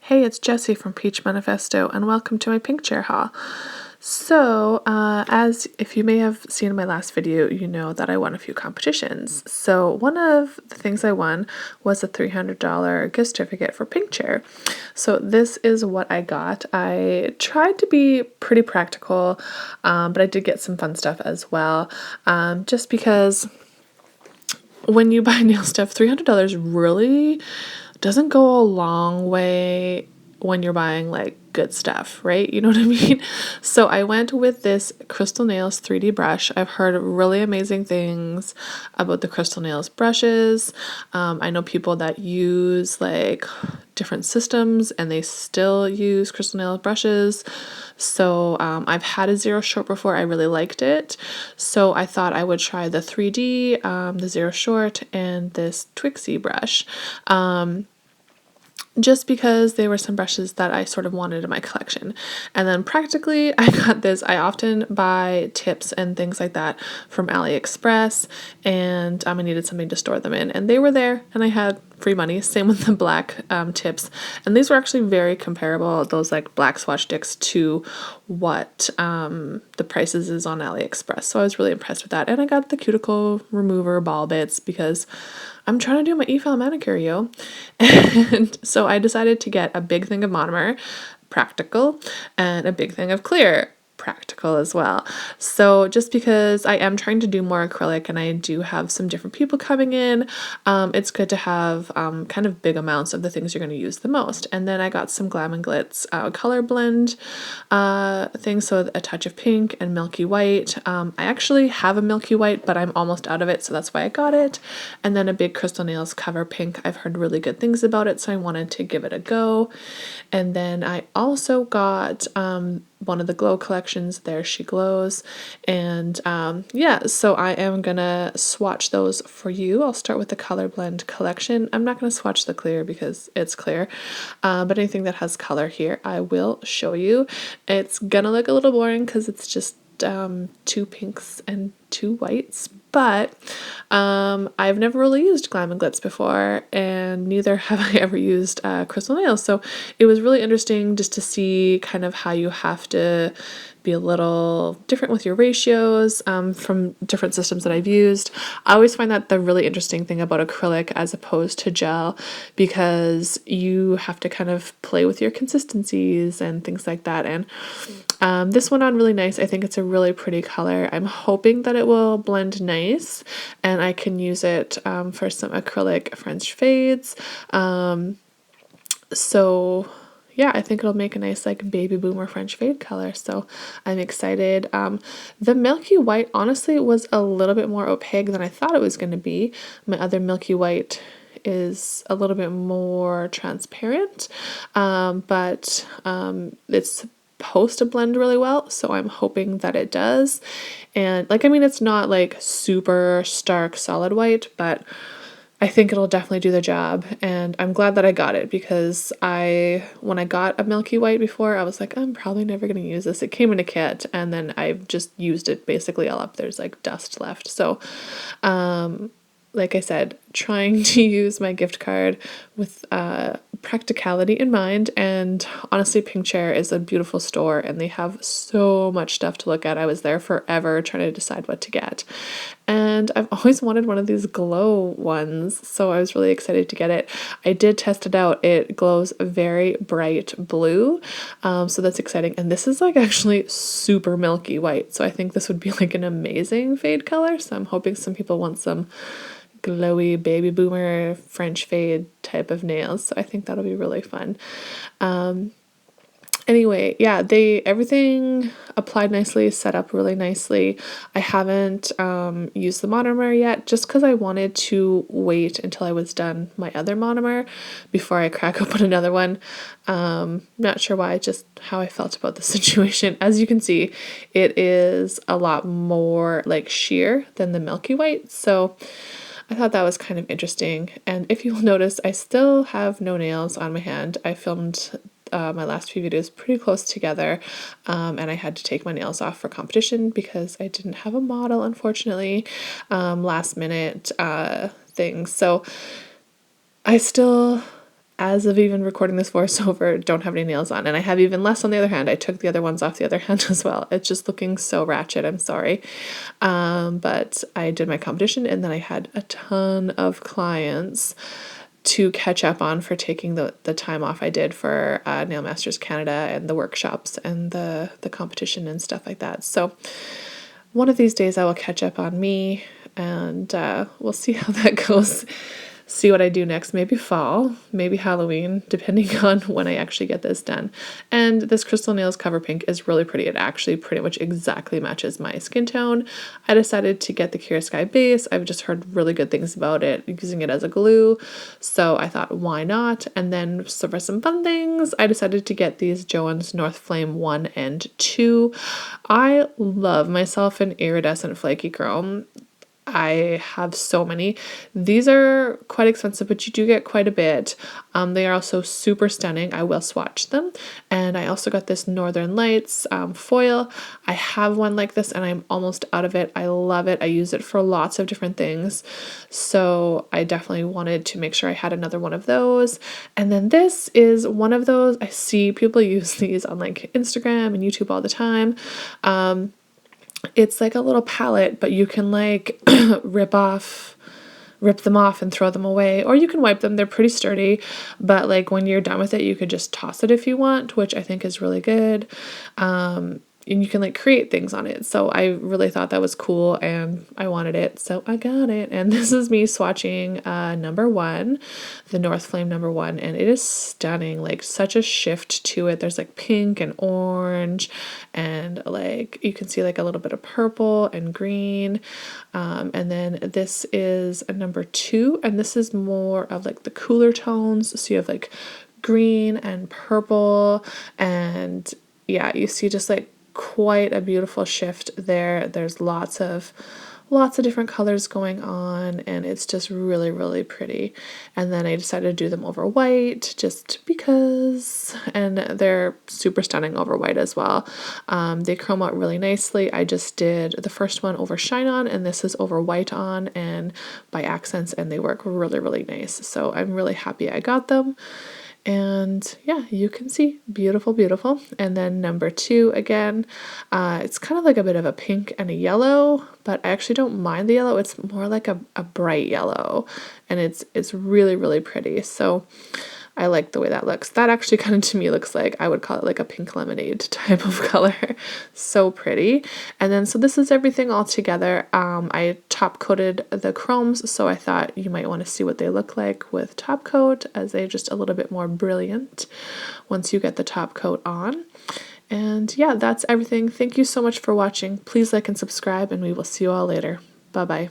Hey, it's Jessie from Peach Manifesto, and welcome to my pink chair haul. So, as if you may have seen in my last video, you know that I won a few competitions. So one of the things I won was a $300 gift certificate for pink chair. So this is what I got. I tried to be pretty practical, but I did get some fun stuff as well, just because when you buy nail stuff, $300 really doesn't go a long way when you're buying like good stuff, right? You know what I mean? So I went with this Crystal Nails 3D brush. I've heard really amazing things about the Crystal Nails brushes. I know people that use like different systems and they still use Crystal Nails brushes. So I've had a Zero Short before. I really liked it. So I thought I would try the 3D, the Zero Short, and this Twixie brush. Just because they were some brushes that I sort of wanted in my collection. And then practically I got this. I often buy tips and things like that from AliExpress, and I needed something to store them in, and they were there and I had free money. Same with the black tips, and these were actually very comparable, those like black swatch sticks, to what the prices is on AliExpress. So I was really impressed with that, and I got the cuticle remover ball bits because I'm trying to do my e-file manicure, yo. And so I decided to get a big thing of monomer, practical, and a big thing of clear, practical as well. So just because I am trying to do more acrylic and I do have some different people coming in, it's good to have kind of big amounts of the things you're going to use the most. And then I got some Glam and Glitz color blend things, so a touch of pink and milky white. I actually have a milky white, but I'm almost out of it, so that's why I got it. And then a big Crystal Nails cover pink. I've heard really good things about it, so I wanted to give it a go. And then I also got one of the Glow collections, There She Glows, and yeah, so I am gonna swatch those for you. I'll start with the color blend collection. I'm not gonna swatch the clear because it's clear, but anything that has color here I will show you. It's gonna look a little boring because it's just two pinks and two whites, but I've never really used Glam and Glitz before, and neither have I ever used Crystal Nails, so it was really interesting just to see kind of how you have to be a little different with your ratios from different systems that I've used. I always find that the really interesting thing about acrylic as opposed to gel, because you have to kind of play with your consistencies and things like that. And this went on really nice. I think it's a really pretty color. I'm hoping that it will blend nice and I can use it for some acrylic French fades. So yeah, I think it'll make a nice like baby boomer French fade color, so I'm excited. The milky white honestly was a little bit more opaque than I thought it was going to be. My other milky white is a little bit more transparent, but it's supposed to blend really well, so I'm hoping that it does. And like, it's not like super stark solid white, but I think it'll definitely do the job, and I'm glad that I got it, because when I got a milky white before, I was like, I'm probably never going to use this. It came in a kit, and then I've just used it basically all up. There's like dust left. So, like I said, trying to use my gift card with practicality in mind. And honestly, Pink Chair is a beautiful store and they have so much stuff to look at. I was there forever trying to decide what to get, and I've always wanted one of these glow ones, so I was really excited to get it. I did test it out. It glows very bright blue, so that's exciting. And this is like actually super milky white, so I think this would be like an amazing fade color. So I'm hoping some people want some glowy baby boomer French fade type of nails, so I think that'll be really fun. Anyway, yeah, everything applied nicely, set up really nicely. I haven't used the monomer yet, just because I wanted to wait until I was done my other monomer before I crack open another one. Not sure why, just how I felt about the situation. As you can see, it is a lot more like sheer than the milky white, so I thought that was kind of interesting. And if you'll notice, I still have no nails on my hand. I filmed my last few videos pretty close together, and I had to take my nails off for competition because I didn't have a model, unfortunately. Last minute things. So I still as of even recording this voiceover, don't have any nails on. And I have even less on the other hand. I took the other ones off the other hand as well. It's just looking so ratchet. I'm sorry. But I did my competition, and then I had a ton of clients to catch up on for taking the time off I did for Nail Masters Canada and the workshops and the competition and stuff like that. So one of these days I will catch up on me, and we'll see how that goes. See what I do next, maybe fall, maybe Halloween, depending on when I actually get this done. And this Crystal Nails Cover Pink is really pretty. It actually pretty much exactly matches my skin tone. I decided to get the Clear Sky base. I've just heard really good things about it, using it as a glue. So I thought, why not? And then for some fun things, I decided to get these Joann's North Flame 1 and 2. I love myself an iridescent flaky chrome. I have so many. These are quite expensive, but you do get quite a bit. They are also super stunning. I will swatch them. And I also got this Northern Lights foil. I have one like this and I'm almost out of it. I love it. I use it for lots of different things. So I definitely wanted to make sure I had another one of those. And then this is one of those. I see people use these on like Instagram and YouTube all the time. It's like a little palette, but you can like rip them off and throw them away, or you can wipe them. They're pretty sturdy, but like when you're done with it, you could just toss it if you want, which I think is really good. And you can like create things on it. So I really thought that was cool and I wanted it. So I got it. And this is me swatching number 1, the North Flame number 1. And it is stunning, like such a shift to it. There's like pink and orange and like you can see like a little bit of purple and green. And then this is a number 2. And this is more of like the cooler tones. So you have like green and purple and yeah, you see just like quite a beautiful shift there. There's lots of different colors going on and it's just really, really pretty. And then I decided to do them over white just because, and they're super stunning over white as well. They chrome out really nicely. I just did the first one over shine on and this is over white on and by accents, and they work really, really nice. So I'm really happy I got them. And yeah, you can see beautiful, beautiful. And then number 2 again, it's kind of like a bit of a pink and a yellow, but I actually don't mind the yellow. It's more like a bright yellow and it's really, really pretty. So I like the way that looks. That actually kind of to me looks like, I would call it like a pink lemonade type of color. So pretty. And then, so this is everything all together. I top coated the chromes, so I thought you might want to see what they look like with top coat, as they're just a little bit more brilliant once you get the top coat on. And yeah, that's everything. Thank you so much for watching. Please like and subscribe, and we will see you all later. Bye-bye.